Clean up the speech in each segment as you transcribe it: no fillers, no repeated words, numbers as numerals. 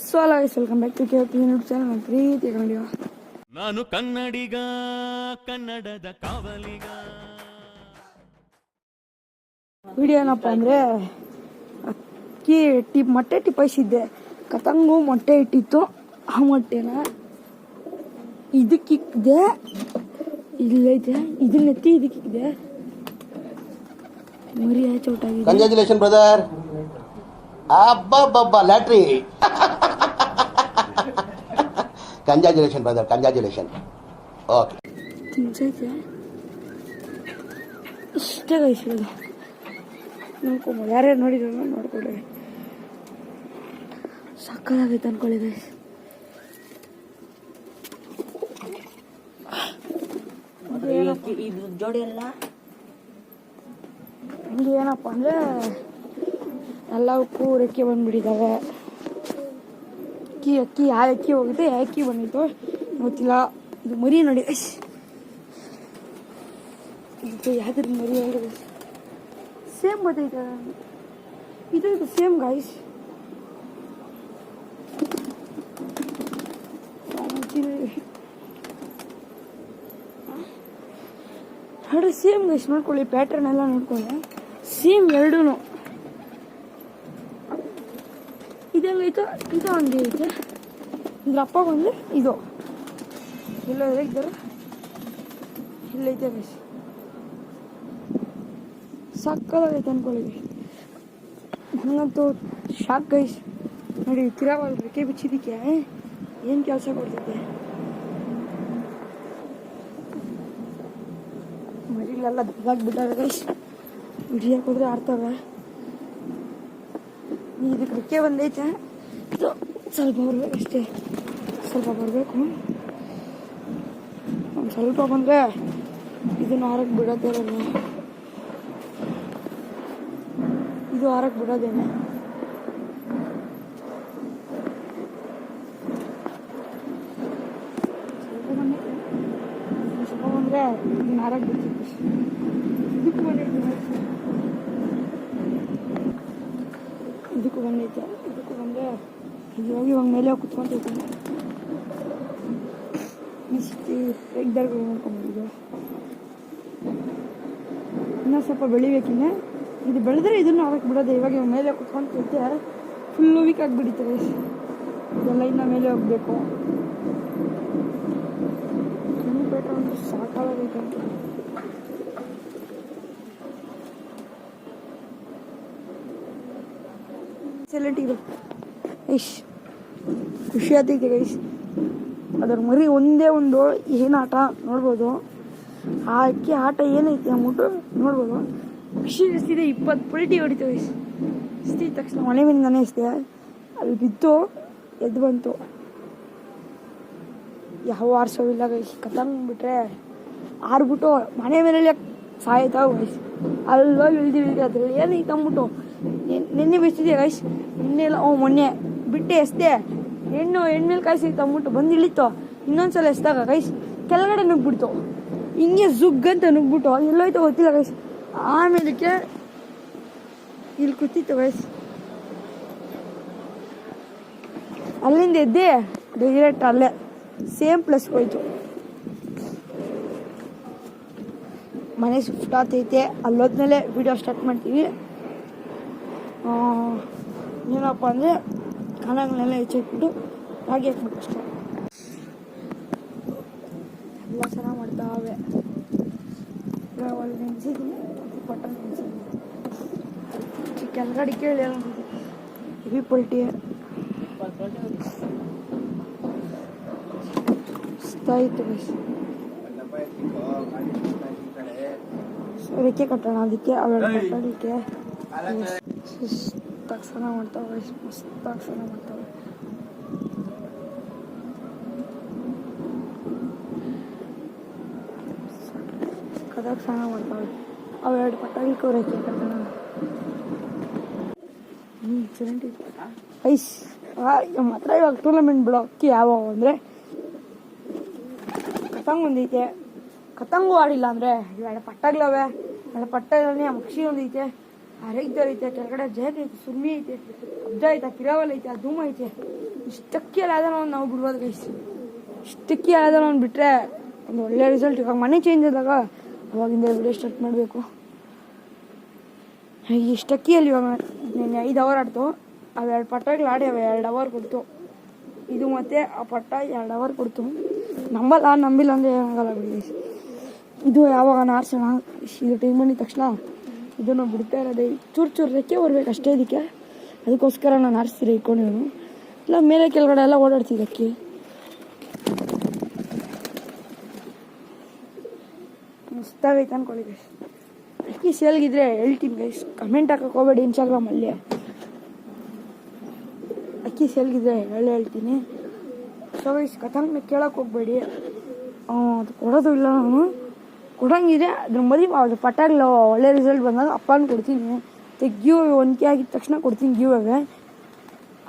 ಸ್ವಾಲ welcome back to YouTube channel ಪ್ರೀತಿ ಕನ್ನಡಿಗ. ನಾನು ಕನ್ನಡಿಗ, ಕನ್ನಡದ ಕಾವಲಿಗ. ವಿಡಿಯೋ ಏನಪ್ಪ ಅಂದರೆ ಅಕ್ಕಿ ಮೊಟ್ಟೆ ಟಿಪ್ಪಿಸಿದ್ದೆ. ಕತಂಗು ಮೊಟ್ಟೆ ಇಟ್ಟಿತ್ತು. ಆ ಮೊಟ್ಟೆನ ಇದಕ್ಕಿಕ್ಕಿದೆ, ಇಲ್ಲೈತೆ, ಇದನ್ನೆತ್ತಿ ಇದಕ್ಕಿಕ್ಕಿದೆ. ಮರಿ ಚೌಟಾಗಿದೆ. Congratulation brother. ಅಬ್ಬಬ್ಬಬ್ಬ lottery. Congratulation brother, congratulation. Okay, ತಿನ್ಸೈತೆ ಇಷ್ಟೇ ಗೈಸಿರೋದು. ನೋಡ್ಕೊಂಬೋದು, ಯಾರ್ಯಾರು ನೋಡಿದ್ರು ನೋಡ್ಕೊಳ್ಳಿ. ಸಕ್ಕತ್ತಾಗೈತೆ ಅನ್ಕೊಳ್ಳಿ ಗೈಸ್. ಜೋಡಿ ಎಲ್ಲ ಹಿಂಗೆ ಏನಪ್ಪ ಅಂದರೆ ಎಲ್ಲವಕ್ಕೂ ರೆಕ್ಕೆ ಬಂದುಬಿಟ್ಟಿದ್ದಾವೆ. ಅಕ್ಕಿ ಯಾವ ಅಕ್ಕಿ ಹೋಗುತ್ತೆ, ಯಾವ ಅಕ್ಕಿ ಬಂದಿತ್ತು ಗೊತ್ತಿಲ್ಲ. ಇದು ಮರಿ ನೋಡಿ ಇದು ಯಾವ್ದ್ರ ಮರಿ ಹೇಳಿ ಸೇಮ್ ಬರ್ತೈತೆ. ಇದು ಸೇಮ್ ಗೈಸ್. ಎರಡು ಸೇಮ್ ಗೈಸ್. ನೋಡ್ಕೊಳ್ಳಿ, ಪ್ಯಾಟ್ರನ್ ಎಲ್ಲ ನೋಡ್ಕೊಳ್ಳಿ, ಸೇಮ್ ಎರಡೂ. ಇದಂಗೈತೆ, ಇದು ಹಂಗೆ ಐತೆ. ಇದ್ರ ಅಪ್ಪ ಬಂದು ಇದು ಎಲ್ಲ ಇದ್ದಾರೆ, ಇಲ್ಲೈತೆ ಗೈಸ್. ಸಕ್ಕದಾಗೈತೆ ಅನ್ಕೊಳ್ಳಿ. ಹಂಗಂತೂ ಶಾಕ್ ಗೈಸ್. ನೋಡಿ, ತಿರಾವಲ್ ರೆಕ್ಕೆ ಬಿಚ್ಚಿದ್ದಕ್ಕೆ ಏನು ಕೆಲಸ ಕೊಡ್ತೈತೆ. ಮರಿಲೆಲ್ಲ ದೊಡ್ಡಾಗ್ಬಿಟ್ಟಾವೆ ಗೈಸ್. ಹಿಡಿಯಕ್ಕೆ ಹೋದ್ರೆ ಆಡ್ತವೆ. ಇದಕ್ಕೆ ರೆಕ್ಕೆ ಬಂದೈತೆ, ಇದು ಸ್ವಲ್ಪ ಬರ್ಬೇಕು ಅಷ್ಟೇ, ಸ್ವಲ್ಪ ಬರಬೇಕು. ಒಂದು ಸ್ವಲ್ಪ ಬಂದರೆ ಇದನ್ನು ಆರಕ್ಕೆ ಬಿಡೋದೇನೆ, ಇದು ಆರಕ್ಕೆ ಬಿಡೋದೇನೆ. ಸ್ವಲ್ಪ ಬಂದರೆ ಇದನ್ನು ಆರಕ್ಕೆ ಬಿಡ್ತೀವಿ. ಇದಕ್ಕೂ ಬಂದೈತೆ, ಇದಕ್ಕೂ ಬಂದೈತೆ. ಇದಕ್ಕೂ ಬಂದರೆ ಇವಾಗ ಮೇಲೆ ಕುತ್ಕೊಂತೈತೆ. ಇಷ್ಟು ಎಗ್ದರ್ಗಳು ನೋಡ್ಕೊಂಬಂದಿದ್ದು. ಇನ್ನೂ ಸ್ವಲ್ಪ ಬೆಳಿಬೇಕಿನ್ನೆ. ಇದು ಬೆಳೆದ್ರೆ ಇದನ್ನು ಆರಕ್ಕೆ ಬಿಡೋದೆ. ಇವಾಗ ಮೇಲೆ ಕುತ್ಕೊಂತೈತೆ, ಫುಲ್ಲು ವೀಕ್ ಆಗಿಬಿಡಿತಾರೆ. ಇದೆಲ್ಲ ಇನ್ನು ಮೇಲೆ ಹೋಗಬೇಕು. ಕಣ್ಣು ಬೇಟ ಅಂದ್ರೆ ಸಾಕಾಗಬೇಕಂತ. ಸೈಲೆಂಟ್ ಇದೆ ಗೈಸ್. ಖುಷಿ ಆಗ್ತೈತೆ ಗೈಸ್. ಅದರ ಮರಿ ಒಂದೇ ಒಂದು ಏನು ಆಟ ನೋಡ್ಬೋದು. ಆ ಅಕ್ಕಿ ಆಟ ಏನೈತೆ ಅಂದ್ಬಿಟ್ಟು ನೋಡ್ಬೋದು. ಖುಷಿ ಅನಿಸ್ತಿದೆ. 20 ಪಲ್ಟಿ ಹೊಡಿತು ಗೈಸ್. ಇಸ್ತಿದ ತಕ್ಷಣ ಮನೆ ಮೇಲಿಂದಾನೆ ಇಸ್ತೆ. ಅಲ್ಲಿ ಬಿತ್ತು, ಎದ್ದು ಬಂತು. ಯಾವ ಆರ್ಸೋವಿಲ್ಲ ಗೈಸ್. ಕತಂಗ್ ಬಿಟ್ರೆ ಆರ್ಬಿಟ್ಟು ಮನೆ ಮೇಲೆ ಸಾಯ್ತಾವೆ ಗೈಸ್. ಅಲ್ಲೋಗಿ ಇಳ್ದು ಅದ್ರಲ್ಲಿ ಏನೈತೆ ಅಂದ್ಬಿಟ್ಟು ನಿನ್ನೆ ಬಿಡ್ತಿದ್ದೆ ಗೈಸ್. ನಿನ್ನೆಲ್ಲ ಮೊನ್ನೆ ಬಿಟ್ಟೆ ಎಸ್ದೆ. ಎಣ್ಣೆಲಿ ಕಾಯಿಸಿತ್ತು ಅಂದ್ಬಿಟ್ಟು ಬಂದು ಇಳಿತು. ಇನ್ನೊಂದ್ಸಲ ಎಸ್ದಾಗ ಗೈಸ್ ಕೆಳಗಡೆ ನುಗ್ಬಿಡ್ತು. ಹಿಂಗೆ ಜುಗ್ಗಂತ ನುಗ್ಬಿಟ್ಟು ಎಲ್ಲೋಯ್ತು ಗೊತ್ತಿಲ್ಲ ಗೈಸ್. ಆಮೇಲಕ್ಕೆ ಇಲ್ಲಿ ಕೂತಿತ್ತು ಗೈಸ್. ಅಲ್ಲಿಂದ ಎದ್ದೆ ಡೈರೆಕ್ಟ್ ಅಲ್ಲೇ ಸೇಮ್ ಪ್ಲಸ್ ಹೋಯ್ತು. ಮನೆ ಶಿಫ್ಟ್ ಆಗ್ತೈತೆ. ಅಲ್ಲೋದ್ಮೇಲೆ ವಿಡಿಯೋ ಸ್ಟಾರ್ಟ್ ಮಾಡ್ತೀವಿ. ಏನಪ್ಪ ಅಂದರೆ ಕಾಲಗಳನ್ನೆಲ್ಲ ಹೆಚ್ಚಾಕ್ಬಿಟ್ಟು ರಾಗಿ ಹಾಕ್ಬಿಟ್ಟು ಅಷ್ಟೇ. ಎಲ್ಲ ಚೆನ್ನಾಗಿ ಮಾಡ್ತಾವೆ. ಅಲ್ಲಿ ನೆನೆಸಿದ್ದೀನಿ, ಪಟ್ಟ ನೆನೆಸಿದ್ದೀನಿ. ಕೆಳಗಡೆ ಕೇಳಿ ಎಲ್ಲ ಹೆವಿ ಪಲ್ಟಿ ಇತ್ತು ಗೈಸ್. ರೆಕ್ಕೆ ಕಟ್ಟೋಣ, ಅದಕ್ಕೆ ಅವೆರಡು ಕಟ್ಟೋದಕ್ಕೆ ಮಸ್ತಾಗಿ ಸ್ನಾನ ಮಾಡ್ತಾವೆ. ಮಸ್ತಾಗಿ ಸ್ನಾನ ಮಾಡ್ತಾವೆ. ಕದಾಗ ಸ್ನಾನ ಮಾಡ್ತಾವೆ. ಅವೆರಡು ಪಟ್ಟಾಗಿಕ್ಕೋ ರೆಕ್ಕೆ ಕಟ್ಟೋಣ. ಚರಂಡಿ ಐಸ್ ಮಾತ್ರ. ಇವಾಗ ಟೂರ್ನಮೆಂಟ್ ಬಿಡೋ ಅಕ್ಕಿ ಯಾವಾಗ ಅಂದರೆ ಕತಂಗ್ ಒಂದೈತೆ. ಕತಂಗು ಆಡಿಲ್ಲ ಅಂದರೆ ಎರಡು ಪಟ್ಟಾಗ್ಲವೆ. ಎರಡು ಪಟ್ಟಾಗಲ್ಲಿ ಮಕ್ಷಿ ಒಂದೈತೆ. ಅರೆಗ್ದರ್ ಐತೆ, ಕೆಳಗಡೆ ಜೇಕ್ ಐತೆ, ಸುರ್ಮಿ ಐತೆ, ಅಬ್ಜ ಐತೆ, ಕಿರಾವಲ್ ಐತೆ, ಧೂಮ್ ಐತೆ. ಇಷ್ಟಕ್ಕೆ ಅದಾನ ಒಂದು ನಾವು ಬಿಡ್ಬೋದು ಗೈಸ್. ಇಷ್ಟಕ್ಕೆ ಅದಾನ ಒಂದು ಬಿಟ್ಟರೆ ಒಂದು ಒಳ್ಳೆ ರಿಸಲ್ಟ್. ಇವಾಗ ಮನೆ ಚೇಂಜ್ ಆದಾಗ ಅವಾಗಿಂದ ವಿಡಿಯೋ ಸ್ಟಾರ್ಟ್ ಮಾಡಬೇಕು. ಇಷ್ಟಕ್ಕಿಯಲ್ಲಿ ಇವಾಗ ನಿನ್ನೆ 5 ಅವರ್ ಆಡ್ತು. ಅವು 2 ಪಟ್ಟಗಳು ಆಡಿ ಅವು 2 ಅವರ್ ಕೊಡ್ತು. ಇದು ಮತ್ತೆ ಆ ಪಟ್ಟ 2 ಅವರ್ ಕೊಡ್ತು. ನಂಬಿಲ್ಲ ಅಂದರೆ ಏನಾಗಲ್ಲ ಬಿಡಿ. ಇದು ಯಾವಾಗ ಆರಿಸೋಣ, ಇದು ಟೈಮ್ ಬಂದಿದ ತಕ್ಷಣ ಇದನ್ನು ಬಿಡ್ತಾ ಇರೋದೆ. ಚೂರು ರೆಕ್ಕೆ ಬರ್ಬೇಕು ಅಷ್ಟೇ ಇದಕ್ಕೆ. ಅದಕ್ಕೋಸ್ಕರ ನಾನು ಆರಿಸ್ತೀರಿ ಇಟ್ಕೊಂಡಿರೋನು. ಇಲ್ಲ ಮೇಲೆ ಕೆಳಗಡೆ ಎಲ್ಲ ಓಡಾಡ್ತಿದ್ದೆ ಅಕ್ಕಿ. ಮಸ್ತಾಗೈತೆ ಅನ್ಕೊಳ್ಳಿ ಗೈಸ್. ಅಕ್ಕಿ ಸೇಲ್ಗಿದ್ರೆ ಹೇಳ್ತೀನಿ ಗೈಸ್, ಕಮೆಂಟ್ ಹಾಕಕ್ಕೆ ಹೋಗ್ಬೇಡಿ ಇನ್ಸ್ಟಾಗ್ರಾಮಲ್ಲಿ. ಅಕ್ಕಿ ಸೇಲ್ಗಿದ್ರೆ ಹೇಳ್ತೀನಿ. ಸೊ ಗೈಸ್ ಕಥಾಂಕನ ಕೇಳಕ್ಕೆ ಹೋಗ್ಬೇಡಿ. ಅದು ಕೊಡೋದು ಇಲ್ಲ, ನಾನು ಕೊಡೋಂಗಿದೆ. ಅದ್ರ ಮದುವೆ ಅದು ಪಟಾಗ್ಲು ಒಳ್ಳೆ ರಿಸಲ್ಟ್ ಬಂದಾಗ ಅಪ್ಪನ ಕೊಡ್ತೀನಿ. ಗಿವ್ 1K ಆಗಿದ ತಕ್ಷಣ ಕೊಡ್ತೀನಿ ಗಿವ್ಗೆ.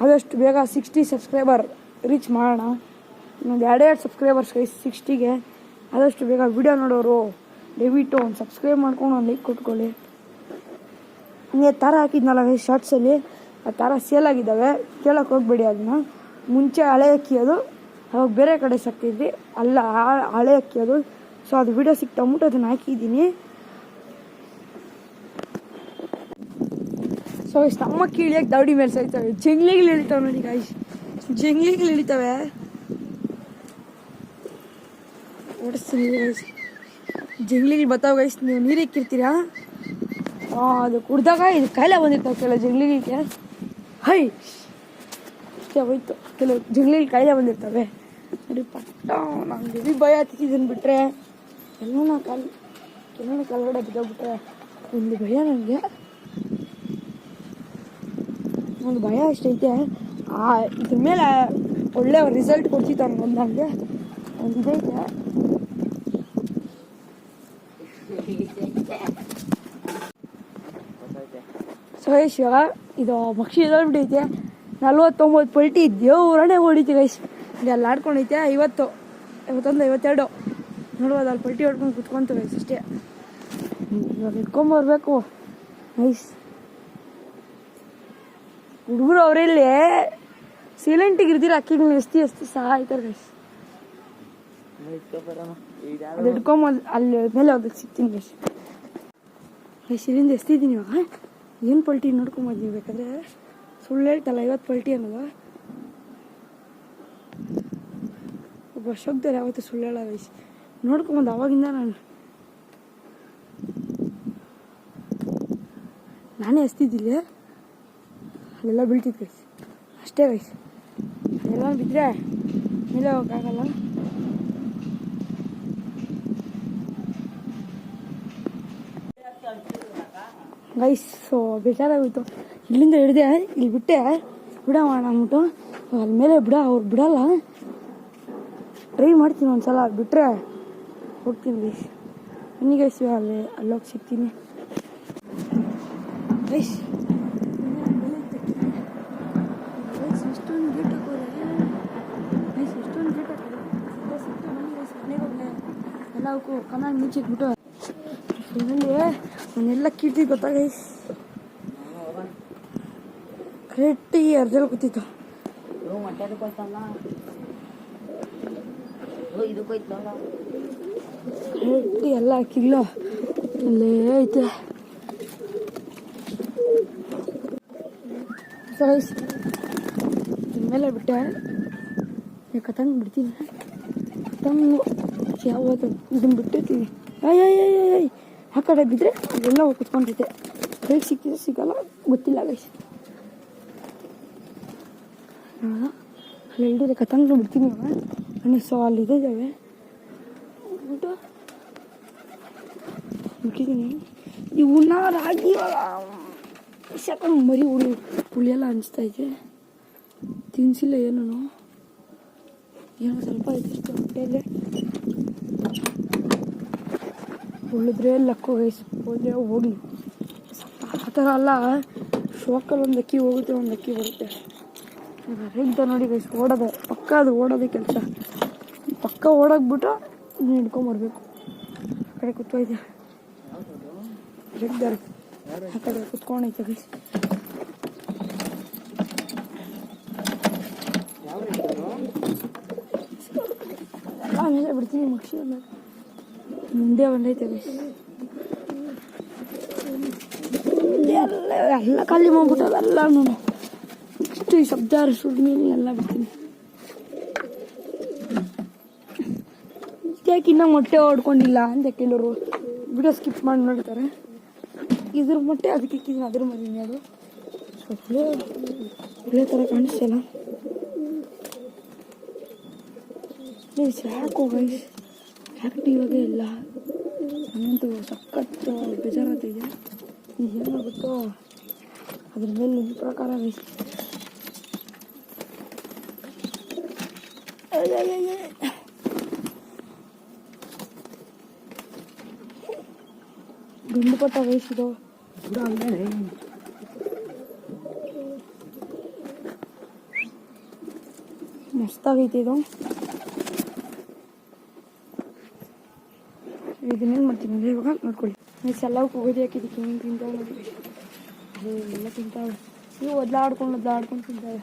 ಆದಷ್ಟು ಬೇಗ 60 ಸಬ್ಸ್ಕ್ರೈಬರ್ ರೀಚ್ ಮಾಡೋಣ. ಇನ್ನೊಂದು 2 ಸಬ್ಸ್ಕ್ರೈಬರ್ಸ್ ಗೈಸ್ 60ಗೆ. ಆದಷ್ಟು ಬೇಗ ವಿಡಿಯೋ ನೋಡೋರು ದಯವಿಟ್ಟು ಒಂದು ಸಬ್ಸ್ಕ್ರೈಬ್ ಮಾಡ್ಕೊಂಡು ಒಂದು ಲೈಕ್ ಕೊಟ್ಕೊಳ್ಳಿ. ಹಂಗೆ ಥರ ಹಾಕಿದ್ನಲ್ಲ ಗೈಸ್ ಶಾರ್ಟ್ಸಲ್ಲಿ, ಆ ಥರ ಸೇಲ್ ಆಗಿದ್ದಾವೆ, ಕೇಳೋಕೆ ಹೋಗ್ಬೇಡಿ. ಅದನ್ನ ಮುಂಚೆ ಹಳೆ ಅಕ್ಕಿ ಅದು, ಅವಾಗ ಬೇರೆ ಕಡೆ ಸಾಕ್ತಿದ್ವಿ, ಅಲ್ಲ ಹಳೆ ಅಕ್ಕಿ ಅದು. ಸೊ ಅದು ವಿಡಿಯೋ ಸಿಕ್ತಂದ್ಬಿಟ್ಟು ಅದನ್ನು ಹಾಕಿದ್ದೀನಿ. ಸೊ ಇಷ್ಟು ಅಮ್ಮಕ್ಕಿ ಇಳಿಯೋಕೆ ದೌಡಿ ಮೇಲೆ ಸಾಯ್ತವೆ. ಜಂಗ್ಲಿಗಳು ಇಳಿತಾವೆ ನೋಡಿ ಗಾಯ್ಸ್, ಜಂಗ್ಲಿಗಳು ಇಳಿತಾವೆ. ಓಡಿಸ್ತೀನಿ ಗೈಸ್, ಜಂಗ್ಲಿಗಳು ಬರ್ತಾವೆ ಗೈಸ್. ನೀವು ನೀರು ಇಕ್ಕಿರ್ತೀರಾ, ಅದು ಕುಡ್ದಾಗ ಇದು ಕಾಯಿಲೆ ಬಂದಿರ್ತಾವೆ ಕೆಲವು ಜಂಗ್ಲಿಗಳಿಗೆ. ಹೈ ಅಷ್ಟೇ ಹೋಯ್ತು, ಕೆಲವು ಜಂಗ್ಲಿಗಳು ಕಾಯಿಲೆ ಬಂದಿರ್ತವೆ ನೋಡಿ. ಪಟ್ಟ ನಂಗೆ ಭಯ ಹತ್ತಿದ್ದನ್ನು ಬಿಟ್ಟರೆ ಎಲ್ಲನ ಕೆಳಗಡೆ ಬಿದ್ದೋಗ್ಬಿಟ್ರೆ ಒಂದು ಭಯ. ನನಗೆ ಒಂದು ಭಯ ಅಷ್ಟೈತೆ. ಇದ್ರ ಮೇಲೆ ಒಳ್ಳೆ ರಿಸಲ್ಟ್ ಕೊಡ್ತಿತ್ತು ಅನ್ಕೊಂಡು ನನಗೆ ಒಂದು ಇದೈತೆ. ಸೊ ಗೈಸ್ ಇವಾಗ ಇದು ಮಕ್ಷಿ ಎದೋಗ್ಬಿಟ್ಟೈತೆ. 49 ಪಲ್ಟಿ ದೇವ್ರನೇ ಹೊಡಿತಿ ಗೈಸ್. ಇದೆಲ್ಲ ಆಡ್ಕೊಂಡೈತೆ. 51, 52 ನೋಡ್ಬೋದು. ಅಲ್ಲಿ ಪಲ್ಟಿ ಹೊಡ್ಕೊಂಡು ಕುತ್ಕೊಂತು ಗೈಸ್ ಅಷ್ಟೇ. ಇವಾಗ ಇಟ್ಕೊಂಬರ್ಬೇಕು ಗೈಸ್. ಹುಡುಗರು ಅವರಲ್ಲಿ ಸೈಲೆಂಟಿಗೆ ಇರ್ತೀರ, ಅಕ್ಕಿಗಳನ್ನ ಎಸ್ತಿ ಸಹ ಆಯ್ತಾರೆ ಗೈಸ್. ಅದು ಇಟ್ಕೊಂಬಂದು ಅಲ್ಲಿ ಮೇಲೆ ಹೋಗಕ್ಕೆ ಸಿಗ್ತೀನಿ ಗೈಸ್. ಗೈಸ್ ಇಲ್ಲಿಂದ ಎಸ್ತಿದ್ದೀನಿ ಇವಾಗ. ಏನು ಪಲ್ಟಿ ನೋಡ್ಕೊಂಬಂದು ಬೇಕಾದ್ರೆ ಸುಳ್ಳು ಹೇಳ್ತಲ್ಲ 50 ಪಲ್ಟಿ ಅನ್ನೋದು. ಒಬ್ಬ ಶಬ್ದಾರೆ ಯಾವತ್ತು ಸುಳ್ಳು ಹೇಳ ಗೈಸ್. ನೋಡ್ಕೊಂಬಂದು ಅವಾಗಿಂದ ನಾನೇ ಎಸ್ತಿದ್ದಿಲ್ಲ, ಅಲ್ಲೆಲ್ಲ ಬೀಳ್ತಿತ್ತು ಗೈಸ್ ಅಷ್ಟೇ ಗೈಸ್. ಎಲ್ಲ ಬಿದ್ದರೆ ಮೇಲೆ ಹೋಗೋಕ್ಕಾಗಲ್ಲ. ಗೈಸ್ ಸೊ ಬೇಜಾರಾಗೋಯ್ತು. ಇಲ್ಲಿಂದ ಹಿಡಿದೆ, ಇಲ್ಲಿ ಬಿಟ್ಟೆ ಬಿಡೋಣ ಅಂದ್ಬಿಟ್ಟು ಅಲ್ಲಿ ಮೇಲೆ ಅವ್ರು ಬಿಡಲ್ಲ. ಟ್ರೈ ಮಾಡ್ತೀನಿ ಒಂದ್ಸಲ, ಬಿಟ್ಟರೆ ಹೋಗ್ತೀನಿ ಗೈಸ್. ಬನ್ನಿ ಗೈಸ್ ಅಲ್ಲೋಗಿ ಸಿಗ್ತೀನಿ ಗೈಸ್. ಎಷ್ಟೊಂದು ಗೇಟ್ ಹಾಕೋರೆ ಗೈಸ್, ಎಷ್ಟೊಂದು ಗೇಟ್ ಹಾಕೋರೆ. ಬನ್ನಿ ಗೈಸ್ ಮನೆಗೆ ಹೋಗಿ ಎಲ್ಲವಕ್ಕೂ ಕಮಾಂಡ್ ಮುಚ್ಚಿಟ್ಬಿಟ್ಟು ನಾನೆಲ್ಲ ಕೀರ್ತಿ ಗೊತ್ತಾ ಗೈಸ್. ಕರೆಕ್ಟಾಗಿ ಅರ್ಧಲ್ಲಿ ಕೂತಿತ್ತು. ಕರೆಕ್ಟ್ ಎಲ್ಲ ಹಾಕಿದ್ಲು ಅಲ್ಲೇ ಐತೆ. ಸೊ ಗೈಸ್ ಮೇಲೆ ಬಿಟ್ಟೆ ಕತಂಗ್ ಬಿಡ್ತೀನಿ. ಕತಂಗು ಯಾವತ್ತು ಇದನ್ನು ಬಿಟ್ಟಿರ್ತೀನಿ. ಅಯ್ಯಯ್ಯಯ್ಯಯ್ಯ ಆ ಕಡೆ ಬಿದ್ದರೆ ಅದೆಲ್ಲ ಕುತ್ಕೊಂಡೈತೆ. ಕೈಗೆ ಸಿಕ್ಕಿದ್ರೆ ಸಿಗಲ್ಲ ಗೊತ್ತಿಲ್ಲ ಗೈಸ್. ಅಲ್ಲಿ ಹಿಡಿದ್ರೆ ಕತಂಗ್ಳು ಬಿಡ್ತೀನಿ ಇವಾಗ. ಸೊ ಅಲ್ಲಿ ಇದ್ದಾವೆ ಬಿಟ್ಟು ಬಿಟ್ಟಿದ್ದೀನಿ. ಇವನ್ನ ರಾಗಿ ಸಾಕೊಂಡು ಮರಿ ಹುಳಿಯೆಲ್ಲ ಅನಿಸ್ತೈತೆ. ತಿನ್ಸಿಲ್ಲ ಏನೂ ಸ್ವಲ್ಪ ಐತೆ ಇಷ್ಟು ಹೊಟ್ಟೆಗೆ. ಉಳಿದ್ರೆ ಲಕ್ಕು ಗೈಸ್, ಹೋದರೆ ಹೋಗಲಿ. ಆ ಥರ ಅಲ್ಲ, ಶೋಕಲ್ಲಿ ಒಂದು ಅಕ್ಕಿ ಹೋಗುತ್ತೆ, ಒಂದು ಅಕ್ಕಿ ಬರುತ್ತೆ. ರೈತ ನೋಡಿ ಗೈಸ್ ಓಡೋದೆ ಪಕ್ಕ, ಅದು ಓಡೋದೇ ಕೆಲಸ. ಪಕ್ಕ ಓಡೋಗ್ಬಿಟ್ಟು ಹಿಡ್ಕೊಂಬರ್ಬೇಕು. ಆ ಕಡೆ ಕೂತ್ಕೋಯ್ತೆ ರೆಗ್ದಾರೆ ಆ ಕಡೆ ಕುತ್ಕೊಂಡೈತೆ ಗೈಸ್. ಆಮೇಲೆ ಬಿಡ್ತೀನಿ ಮುಗಿಸಿ ಮುಂದೆ ಬಂದೈತೆ ಗೈಸ್. ಎಲ್ಲ ಖಾಲಿ ಮಾಡ್ಬಿಟ್ಟು ಎಲ್ಲ ನಾನು ಇಷ್ಟು ಈ ಶಬ್ದ ಸುಡ್ಮೀನು ಎಲ್ಲ ಬಿಡ್ತೀನಿ. ಯಾಕೆ ಇನ್ನೂ ಮೊಟ್ಟೆ ಹೊಡ್ಕೊಂಡಿಲ್ಲ ಅಂತ ಕೆಲವರು ವಿಡಿಯೋ ಸ್ಕಿಪ್ ಮಾಡಿ ನೋಡ್ತಾರೆ. ಇದ್ರ ಮೊಟ್ಟೆ ಅದಕ್ಕೆ ಇಕ್ಕಿದ್ದೀನಿ, ಅದ್ರ ಮರಿನಿ ಅದು ಒಳ್ಳೆ ಥರ ಕಾಣಿಸ್ತಲ್ಲ. ಸಾಕು ಗೈಸ್, ಆ್ಯಕ್ಟಿವ್ ಇಲ್ಲ ನನ್ನಂತೂ ಸಖತ್ತು ಬೇಜಾರಾಗ್ತಿದೆ. ಏನಾಗುತ್ತೋ ಅದ್ರ ಮೇಲೆ ನಿಮ್ಮ ಪ್ರಕಾರ ಗೈಸ್. ಗಂಡು ಪಟ್ಟ ಗೈಸ್ ಇದು ಮಸ್ತಾಗೈತೆ ಇದು. ಇದನ್ನೇನು ಮಾಡ್ತೀನಿ ಅಂದರೆ ಇವಾಗ ನೋಡ್ಕೊಳ್ಳಿ. ನೆಕ್ಸ್ಟ್ ಎಲ್ಲವೂ ಹೋಗೋದು ಹಾಕಿದ್ದಕ್ಕೆ ಹಿಂಗೆ ತಿಂತಾವೆ ನೋಡಿ, ಎಲ್ಲ ತಿಂತಾವೆ. ಇವು ಒದ್ಲಾಡ್ಕೊಂಡು ತಿಂತಾವೆ.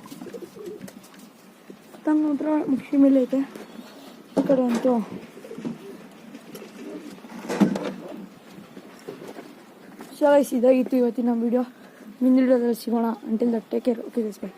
ತಂಗ ಮಾತ್ರ ಮುಖ್ಯ ಮೇಲೆ ಐತೆ. ಈ ಕಡೆ ಅಂತೂ ಇದಾಗಿತ್ತು ಇವತ್ತಿನ ವಿಡಿಯೋ. ಮುಂದಿನ ವಿಡಿಯೋದಲ್ಲಿ ಸಿಗೋಣ. Until that take care. Okay guys, by.